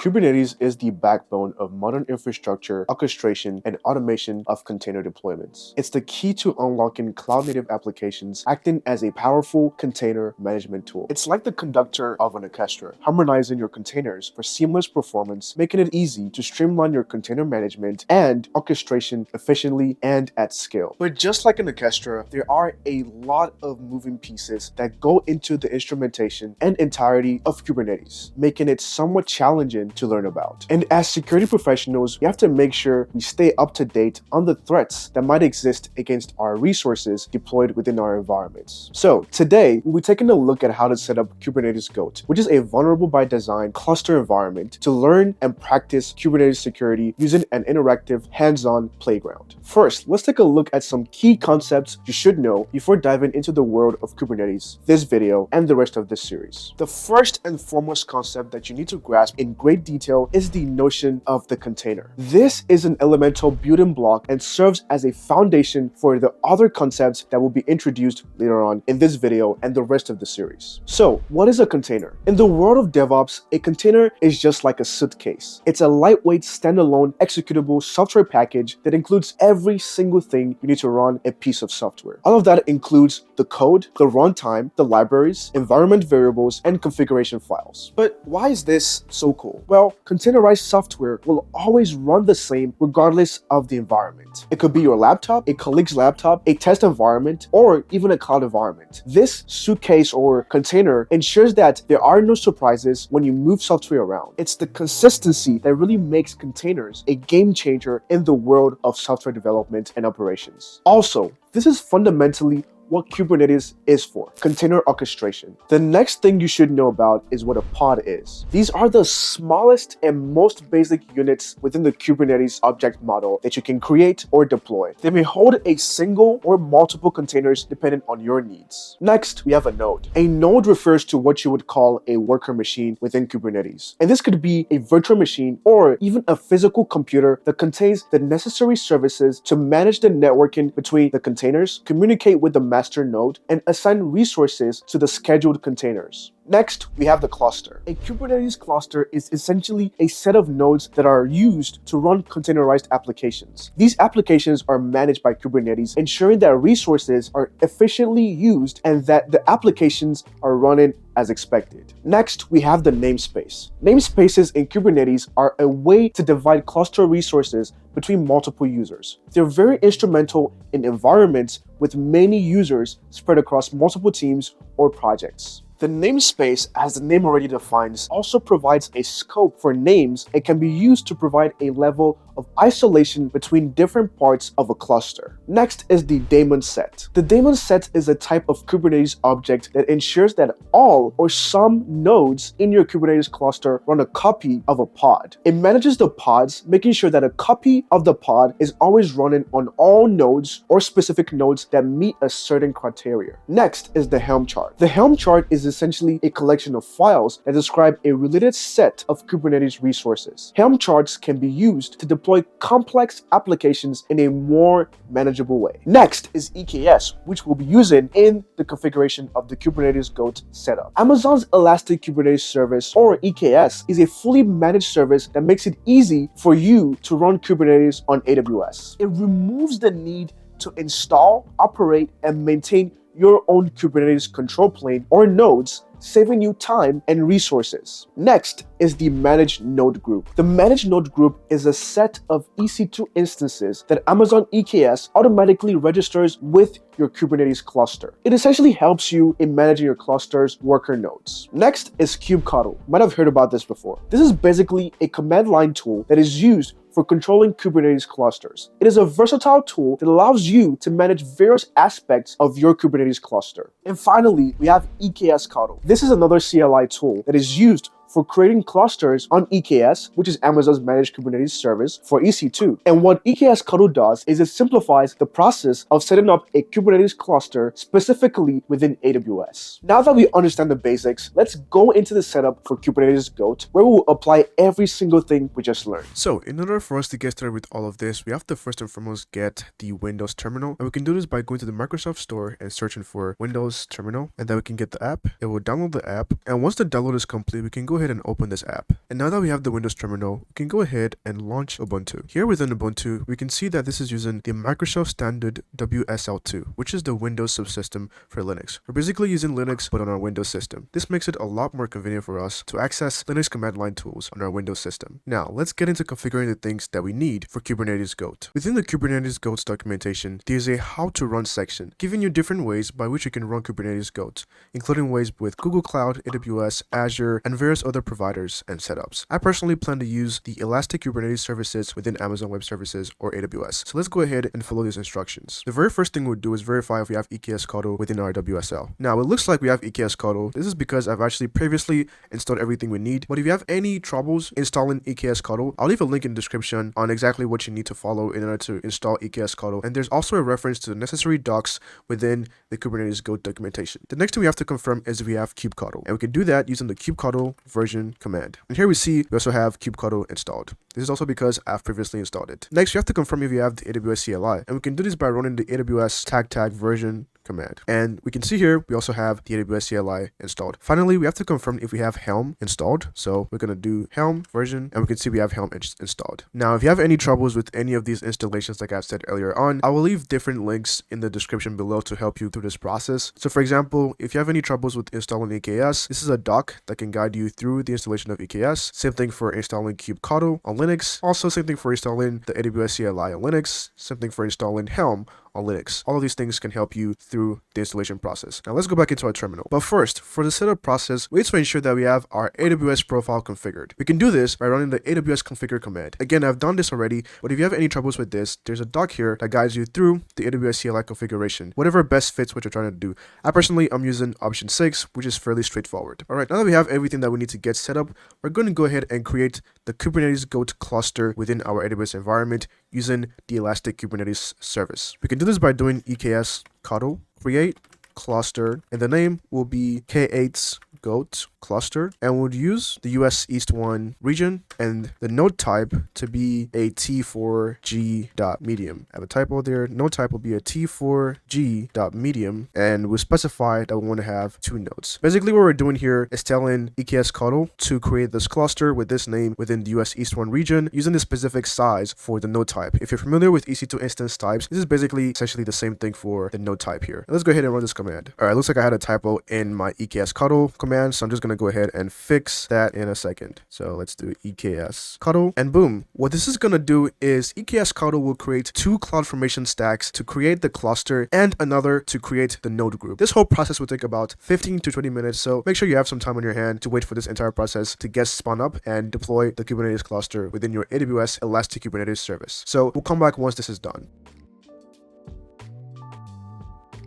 Kubernetes is the backbone of modern infrastructure, orchestration, and automation of container deployments. It's the key to unlocking cloud-native applications, acting as a powerful container management tool. It's like the conductor of an orchestra, harmonizing your containers for seamless performance, making it easy to streamline your container management and orchestration efficiently and at scale. But just like an orchestra, there are a lot of moving pieces that go into the instrumentation and entirety of Kubernetes, making it somewhat challenging to learn about. And as security professionals, we have to make sure we stay up to date on the threats that might exist against our resources deployed within our environments. So today, we'll be taking a look at how to set up Kubernetes Goat, which is a vulnerable by design cluster environment to learn and practice Kubernetes security using an interactive hands-on playground. First, let's take a look at some key concepts you should know before diving into the world of Kubernetes, this video, and the rest of this series. The first and foremost concept that you need to grasp in great detail is the notion of the container. This is an elemental building block and serves as a foundation for the other concepts that will be introduced later on in this video and the rest of the series. So, what is a container? In the world of DevOps, a container is just like a suitcase. It's a lightweight, standalone, executable software package that includes every single thing you need to run a piece of software. All of that includes the code, the runtime, the libraries, environment variables, and configuration files. But why is this so cool? Well, containerized software will always run the same regardless of the environment. It could be your laptop, a colleague's laptop, a test environment, or even a cloud environment. This suitcase or container ensures that there are no surprises when you move software around. It's the consistency that really makes containers a game changer in the world of software development and operations. Also, this is fundamentally what Kubernetes is for: container orchestration. The next thing you should know about is what a pod is. These are the smallest and most basic units within the Kubernetes object model that you can create or deploy. They may hold a single or multiple containers depending on your needs. Next, we have a node. A node refers to what you would call a worker machine within Kubernetes. And this could be a virtual machine or even a physical computer that contains the necessary services to manage the networking between the containers, communicate with the master node, and assign resources to the scheduled containers. Next, we have the cluster. A Kubernetes cluster is essentially a set of nodes that are used to run containerized applications. These applications are managed by Kubernetes, ensuring that resources are efficiently used and that the applications are running as expected. Next, we have the namespace. Namespaces in Kubernetes are a way to divide cluster resources between multiple users. They're very instrumental in environments with many users spread across multiple teams or projects. The namespace, as the name already defines, also provides a scope for names and can be used to provide a level of isolation between different parts of a cluster. Next is the daemon set. The daemon set is a type of Kubernetes object that ensures that all or some nodes in your Kubernetes cluster run a copy of a pod. It manages the pods, making sure that a copy of the pod is always running on all nodes or specific nodes that meet a certain criteria. Next is the Helmchart. The Helmchart is essentially a collection of files that describe a related set of Kubernetes resources. Helmcharts can be used to deploy complex applications in a more manageable way. Next is EKS, which we'll be using in the configuration of the Kubernetes Goat setup. Amazon's Elastic Kubernetes Service, or EKS, is a fully managed service that makes it easy for you to run Kubernetes on AWS. It removes the need to install, operate, and maintain your own Kubernetes control plane or nodes, saving you time and resources. Next is the Managed Node Group. The Managed Node Group is a set of EC2 instances that Amazon EKS automatically registers with your Kubernetes cluster. It essentially helps you in managing your cluster's worker nodes. Next is kubectl. You might have heard about this before. This is basically a command line tool that is used for controlling Kubernetes clusters. It is a versatile tool that allows you to manage various aspects of your Kubernetes cluster. And finally, we have eksctl. This is another CLI tool that is used for creating clusters on EKS, which is Amazon's managed Kubernetes service for EC2. And what eksctl does is it simplifies the process of setting up a Kubernetes cluster specifically within AWS. Now that we understand the basics, let's go into the setup for Kubernetes Goat, where we will apply every single thing we just learned. So in order for us to get started with all of this, we have to first and foremost get the Windows terminal. And we can do this by going to the Microsoft Store and searching for Windows terminal. And then we can get the app. It will download the app. And once the download is complete, we can go ahead ahead and open this app. And now that we have the Windows terminal, we can go ahead and launch Ubuntu. Here within Ubuntu, we can see that this is using the Microsoft standard WSL2, which is the Windows subsystem for Linux. We're basically using Linux but on our Windows system. This makes it a lot more convenient for us to access Linux command line tools on our Windows system. Now, let's get into configuring the things that we need for Kubernetes Goat. Within the Kubernetes Goat documentation, there's a how to run section, giving you different ways by which you can run Kubernetes Goat, including ways with Google Cloud, AWS, Azure, and various other providers and setups. I personally plan to use the Elastic Kubernetes services within Amazon Web Services or AWS. So let's go ahead and follow these instructions. The very first thing we'll do is verify if we have eksctl within our WSL. Now, it looks like we have eksctl. This is because I've actually previously installed everything we need. But if you have any troubles installing eksctl, I'll leave a link in the description on exactly what you need to follow in order to install eksctl. And there's also a reference to the necessary docs within the Kubernetes Goat documentation. The next thing we have to confirm is if we have kubectl. And we can do that using the kubectl version command. And here we see we also have kubectl installed. This is also because I've previously installed it. Next, you have to confirm if you have the AWS CLI. And we can do this by running the AWS tag version command. And we can see here, we also have the AWS CLI installed. Finally, we have to confirm if we have Helm installed. So we're going to do Helm version, and we can see we have Helm installed. Now, if you have any troubles with any of these installations, like I've said earlier on, I will leave different links in the description below to help you through this process. So for example, if you have any troubles with installing EKS, this is a doc that can guide you through the installation of EKS. Same thing for installing kubectl on Linux. Also, same thing for installing the AWS CLI on Linux. Same thing for installing Helm on Linux. All of these things can help you through the installation process. Now let's go back into our terminal. But first, for the setup process, we need to ensure that we have our AWS profile configured. We can do this by running the AWS configure command. Again, I've done this already, but if you have any troubles with this, there's a doc here that guides you through the AWS CLI configuration, whatever best fits what you're trying to do. I personally am using option 6, which is fairly straightforward. All right, now that we have everything that we need to get set up, we're going to go ahead and create the Kubernetes Goat cluster within our AWS environment using the Elastic Kubernetes service. We can do this by doing eksctl create cluster, and the name will be K8's Goat cluster, and we'll use the US East 1 region and the node type to be a T4G.medium. I have a typo there. Node type will be a T4G.medium, and we'll specify that we want to have 2 nodes. Basically, what we're doing here is telling eksctl to create this cluster with this name within the US East 1 region using the specific size for the node type. If you're familiar with EC2 instance types, this is basically essentially the same thing for the node type here. Let's go ahead and run this command. All right, looks like I had a typo in my eksctl command, so I'm just going to go ahead and fix that in a second. So let's do eksctl, and boom. What this is going to do is eksctl will create 2 CloudFormation stacks to create the cluster and another to create the node group. This whole process will take about 15 to 20 minutes, so make sure you have some time on your hand to wait for this entire process to get spun up and deploy the Kubernetes cluster within your AWS Elastic Kubernetes service. So we'll come back once this is done.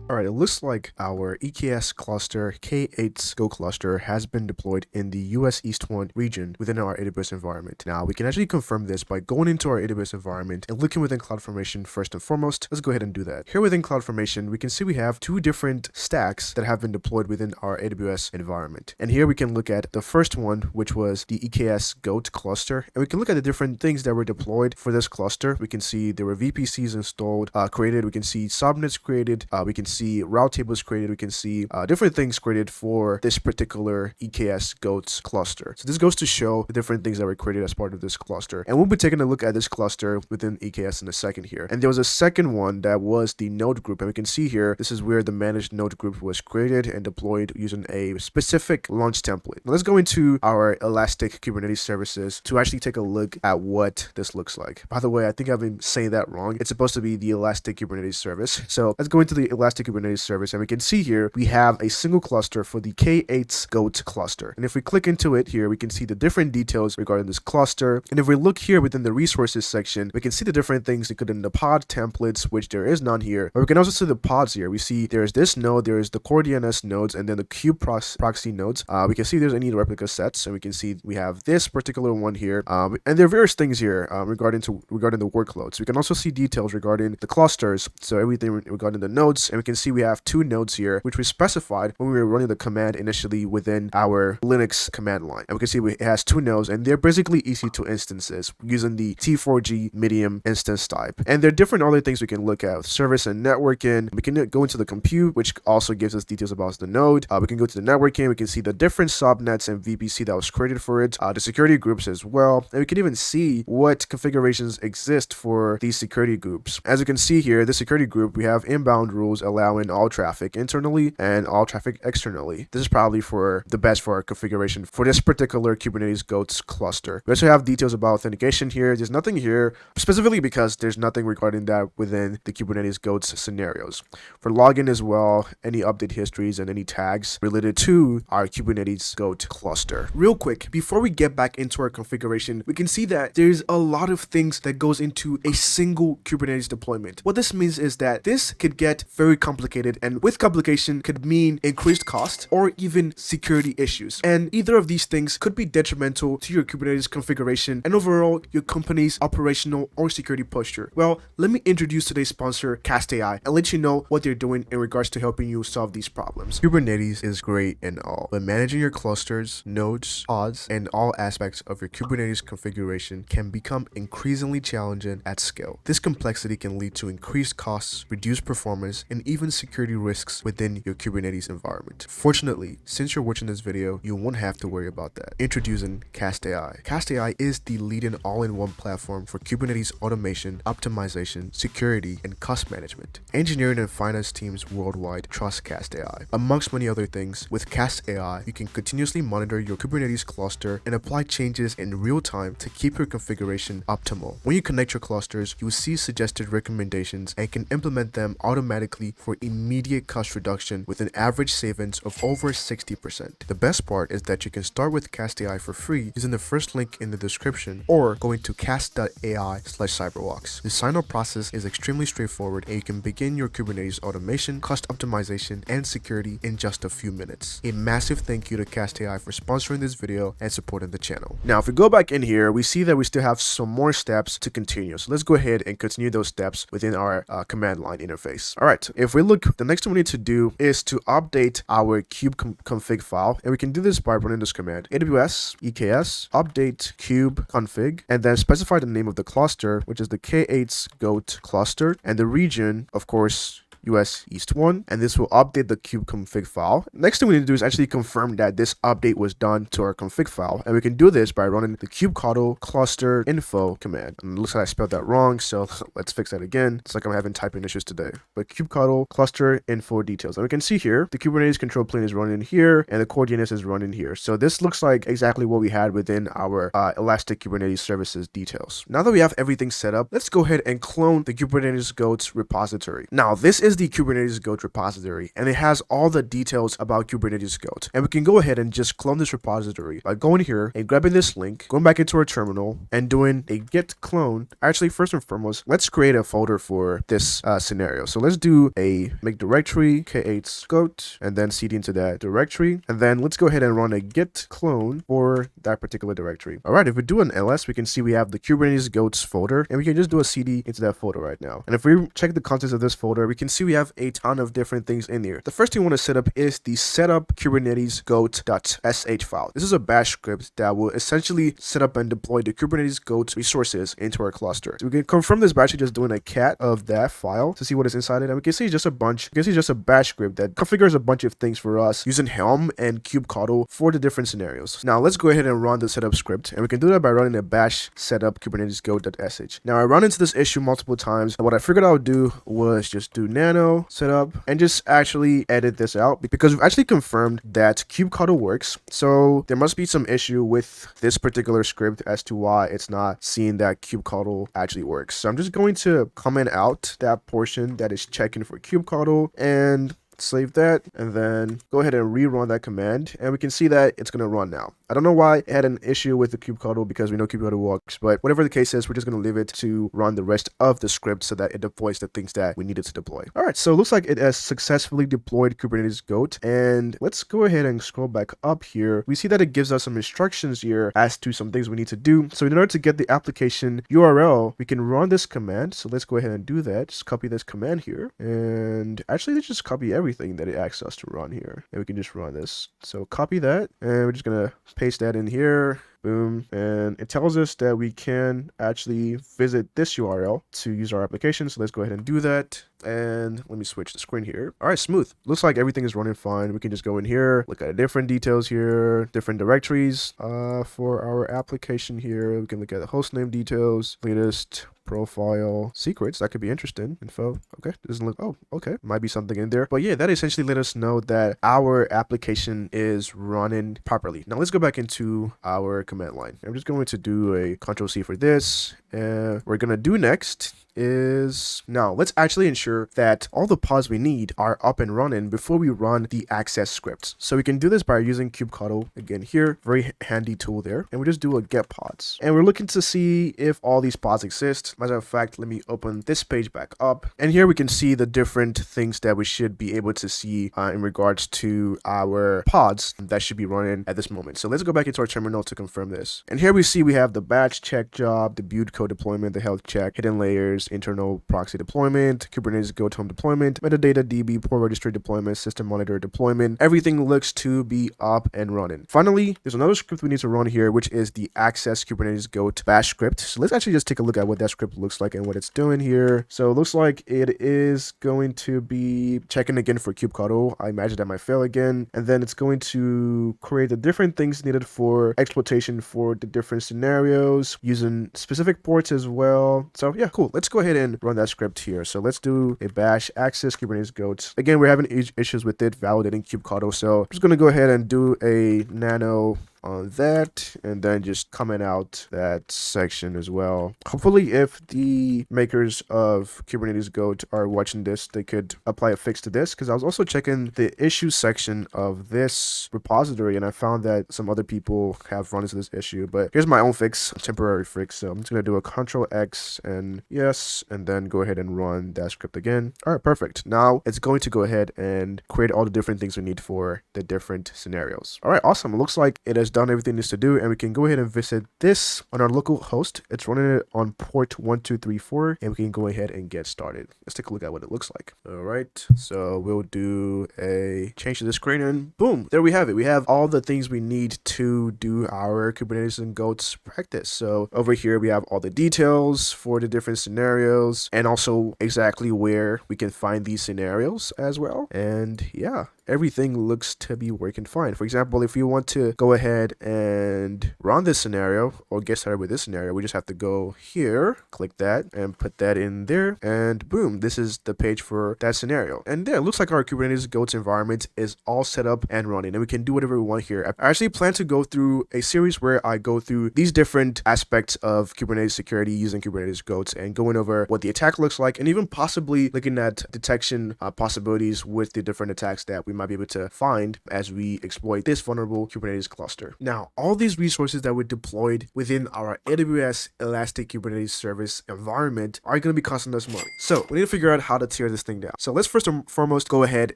Alright, it looks like our EKS cluster, K8's Go cluster, has been deployed in the US East 1 region within our AWS environment. Now, we can actually confirm this by going into our AWS environment and looking within CloudFormation first and foremost. Let's go ahead and do that. Here within CloudFormation, we can see we have 2 different stacks that have been deployed within our AWS environment. And here we can look at the first one, which was the EKS Goat cluster. And we can look at the different things that were deployed for this cluster. We can see there were VPCs installed, created. We can see subnets created. We can see route tables created. We can see different things created for this particular EKS Goats cluster. So this goes to show the different things that were created as part of this cluster. And we'll be taking a look at this cluster within EKS in a second here. And there was a second one that was the node group. And we can see here, this is where the managed node group was created and deployed using a specific launch template. Now let's go into our Elastic Kubernetes services to actually take a look at what this looks like. By the way, I think I've been saying that wrong. It's supposed to be the Elastic Kubernetes service. So let's go into the Elastic Kubernetes service, and we can see here we have a single cluster for the K8's Goat cluster. And if we click into it here, we can see the different details regarding this cluster. And if we look here within the resources section, we can see the different things including the pod templates, which there is none here. But we can also see the pods here. We see there's this node, there's the core DNS nodes, and then the kube proxy nodes. We can see there's any replica sets, and we can see we have this particular one here. And there are various things here regarding the workloads. We can also see details regarding the clusters, so everything regarding the nodes, and we can see we have 2 nodes here, which we specified when we were running the command initially within our Linux command line. And we can see it has 2 nodes, and they're basically EC2 instances using the T4G medium instance type. And there are different other things we can look at: service and networking. We can go into the compute, which also gives us details about the node. We can go to the networking. We can see the different subnets and VPC that was created for it, the security groups as well. And we can even see what configurations exist for these security groups. As you can see here, the security group, we have inbound rules allowing all traffic internally and all traffic externally. This is probably for the best for our configuration for this particular Kubernetes goats cluster. We also have details about authentication here. There's nothing here specifically because there's nothing regarding that within the Kubernetes goats scenarios. For login as well, any update histories and any tags related to our Kubernetes goat cluster. Real quick, before we get back into our configuration, we can see that there's a lot of things that goes into a single Kubernetes deployment. What this means is that this could get very complicated, and with complication could mean increased cost or even security issues. And either of these things could be detrimental to your Kubernetes configuration and overall your company's operational or security posture. Well, let me introduce today's sponsor, eksctl, and let you know what they're doing in regards to helping you solve these problems. Kubernetes is great and all, but managing your clusters, nodes, pods, and all aspects of your Kubernetes configuration can become increasingly challenging at scale. This complexity can lead to increased costs, reduced performance, and even security risks within your Kubernetes environment. Fortunately, since you're watching this video, you won't have to worry about that. Introducing eksctl. eksctl is the leading all-in-one platform for Kubernetes automation, optimization, security, and cost management. Engineering and finance teams worldwide trust eksctl. Amongst many other things, with eksctl, you can continuously monitor your Kubernetes cluster and apply changes in real time to keep your configuration optimal. When you connect your clusters, you will see suggested recommendations and can implement them automatically for immediate cost reduction with an average savings of over 60%. The best part is that you can start with eksctl for free using the first link in the description or going to cast.ai/cyberwox. The sign-up process is extremely straightforward, and you can begin your Kubernetes automation, cost optimization, and security in just a few minutes. A massive thank you to eksctl for sponsoring this video and supporting the channel. Now, if we go back in here, we see that we still have some more steps to continue. So let's go ahead and continue those steps within our command line interface. All right, if we look, the next thing we need to do is to update our kube-config file, and we can do this by running this command: AWS eks update kube-config, and then specify the name of the cluster, which is the K8's goat cluster, and the region, of course, US East 1, and this will update the kube-config file. Next thing we need to do is actually confirm that this update was done to our config file, and we can do this by running the kubectl cluster info command. And it looks like I spelled that wrong, so let's fix that again. It's like I'm having typing issues today. But kubectl cluster info details, and we can see here the Kubernetes control plane is running here, and the core DNS is running here. So this looks like exactly what we had within our Elastic Kubernetes services details. Now that we have everything set up, let's go ahead and clone the Kubernetes goats repository. Now this is the Kubernetes goat repository, and it has all the details about Kubernetes goat. And we can go ahead and just clone this repository by going here and grabbing this link, going back into our terminal, and doing a git clone. Actually, first and foremost, let's create a folder for this scenario. So let's do a make directory K8's goat, and then cd into that directory, and then let's go ahead and run a git clone for that particular directory. All right, if we do an ls, we can see we have the Kubernetes goats folder, and we can just do a cd into that folder right now. And if we check the contents of this folder, we can see we have a ton of different things in here. The first thing we want to set up is the setup Kubernetes goat.sh file. This is a bash script that will essentially set up and deploy the Kubernetes goat resources into our cluster. So we can confirm this by actually just doing a cat of that file to see what is inside it. And we can see just a bunch, you can see just a bash script that configures a bunch of things for us using Helm and kubectl for the different scenarios. Now let's go ahead and run the setup script, and we can do that by running a bash setup Kubernetes goat.sh. Now I run into this issue multiple times, and what I figured I would do was just do nano setup and just actually edit this out because we've actually confirmed that kubectl works. So there must be some issue with this particular script as to why it's not seeing that kubectl actually works. So I'm just going to comment out that portion that is checking for kubectl, and save that, and then go ahead and rerun that command, and we can see that it's going to run now. I don't know why it had an issue with the kubectl because we know kubectl works, but whatever the case is, we're just going to leave it to run the rest of the script so that it deploys the things that we needed to deploy. All right, so it looks like it has successfully deployed Kubernetes Goat, and let's go ahead and scroll back up here. We see that it gives us some instructions here as to some things we need to do. So in order to get the application URL, we can run this command. So let's go ahead and do that. Just copy this command here, and actually let's just copy everything that it asks us to run here, and we can just run this. So copy that, and we're just gonna paste that in here. Boom. And it tells us that we can actually visit this URL to use our application. So let's go ahead and do that. And let me switch the screen here. All right, smooth. Looks like everything is running fine. We can just go in here, look at different details here, different directories for our application here. We can look at the hostname details, latest profile, secrets. That could be interesting. Info. Okay. Doesn't look. Oh, okay. Might be something in there. But yeah, that essentially let us know that our application is running properly. Now let's go back into our command line. I'm just going to do a Control-C for this. And we're going to do next is now let's actually ensure that all the pods we need are up and running before we run the access scripts. So we can do this by using kubectl again here, very handy tool there, and we just do a get pods, and we're looking to see if all these pods exist. As a matter of fact, let me open this page back up, and here we can see the different things that we should be able to see in regards to our pods that should be running at this moment. So let's go back into our terminal to confirm this, and here we see we have the batch check job, the build code deployment, the health check, hidden layers, internal proxy deployment, Kubernetes Goat home deployment, metadata DB port registry deployment, system monitor deployment. Everything looks to be up and running. Finally, there's another script we need to run here, which is the access Kubernetes Goat bash script. So let's actually just take a look at what that script looks like and what it's doing here. So it looks like it is going to be checking again for kubectl. I imagine that might fail again, and then it's going to create the different things needed for exploitation for the different scenarios using specific ports as well. So yeah, cool. Let's go ahead and run that script here. So let's do a bash access Kubernetes Goat. Again, we're having issues with it validating kubectl, so I'm just going to go ahead and do a nano on that, and then just comment out that section as well. Hopefully, if the makers of Kubernetes Goat are watching this, they could apply a fix to this, because I was also checking the issue section of this repository, and I found that some other people have run into this issue. But here's my own fix, a temporary fix. So I'm just going to do a Control-X and yes, and then go ahead and run that script again. All right, perfect. Now it's going to go ahead and create all the different things we need for the different scenarios. All right, awesome. It looks like it has done everything it needs to do, and we can go ahead and visit this on our local host. It's running it on port 1234, and we can go ahead and get started. Let's take a look at what it looks like. All right, so we'll do a change to the screen, and boom, there we have it. We have all the things we need to do our Kubernetes and Goats practice. So over here we have all the details for the different scenarios, and also exactly where we can find these scenarios as well. And yeah, everything looks to be working fine. For example, if we want to go ahead and run this scenario or get started with this scenario, we just have to go here, click that, and put that in there, and boom, this is the page for that scenario. And there, it looks like our Kubernetes Goats environment is all set up and running, and we can do whatever we want here. I actually plan to go through a series where I go through these different aspects of Kubernetes security using Kubernetes Goats and going over what the attack looks like, and even possibly looking at detection possibilities with the different attacks that we might be able to find as we exploit this vulnerable Kubernetes cluster. Now, all these resources that were deployed within our AWS Elastic Kubernetes Service environment are going to be costing us money. So we need to figure out how to tear this thing down. So let's first and foremost go ahead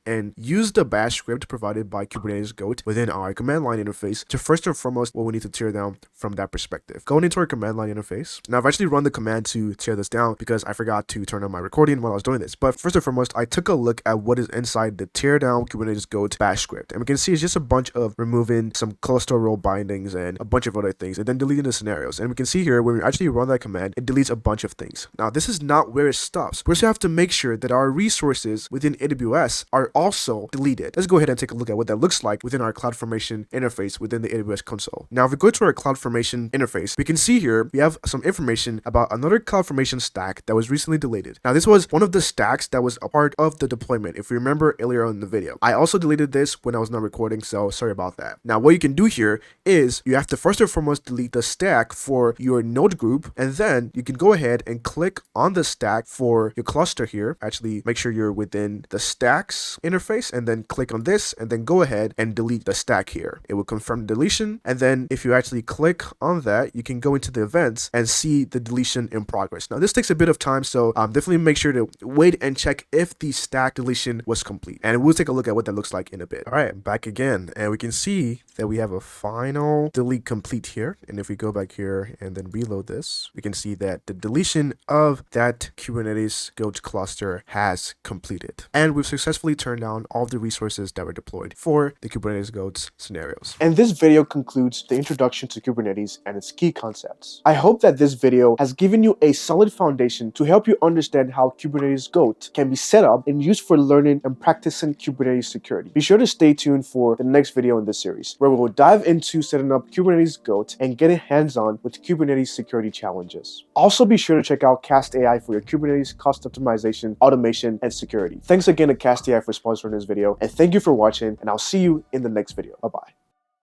and use the bash script provided by Kubernetes Goat within our command line interface to first and foremost what we need to tear down from that perspective. Going into our command line interface. Now I've actually run the command to tear this down because I forgot to turn on my recording while I was doing this. But first and foremost, I took a look at what is inside the teardown Kubernetes Goat bash script, and we can see it's just a bunch of removing some cluster role bindings and a bunch of other things, and then deleting the scenarios. And we can see here when we actually run that command, it deletes a bunch of things. Now this is not where it stops. We also have to make sure that our resources within AWS are also deleted. Let's go ahead and take a look at what that looks like within our CloudFormation interface within the AWS console. Now if we go to our CloudFormation interface, we can see here we have some information about another CloudFormation stack that was recently deleted. Now this was one of the stacks that was a part of the deployment, if you remember earlier in the video. I also deleted this when I was not recording, so sorry about that. Now, what you can do here is you have to first and foremost delete the stack for your node group, and then you can go ahead and click on the stack for your cluster here. Actually, make sure you're within the stacks interface, and then click on this, and then go ahead and delete the stack here. It will confirm deletion, and then if you actually click on that, you can go into the events and see the deletion in progress. Now, this takes a bit of time, so definitely make sure to wait and check if the stack deletion was complete, and we'll take a look at what that looks like in a bit. All right, back again, and we can see that we have a final delete complete here. And if we go back here and then reload this, we can see that the deletion of that Kubernetes goat cluster has completed, and we've successfully turned down all of the resources that were deployed for the Kubernetes goats scenarios. And this video concludes the introduction to Kubernetes and its key concepts. I hope that this video has given you a solid foundation to help you understand how Kubernetes Goat can be set up and used for learning and practicing Kubernetes security. Be sure to stay tuned for the next video in this series, where we will dive into setting up Kubernetes Goat and getting hands-on with Kubernetes security challenges. Also, be sure to check out KastAI for your Kubernetes cost optimization, automation, and security. Thanks again to KastAI for sponsoring this video, and thank you for watching, and I'll see you in the next video. Bye-bye.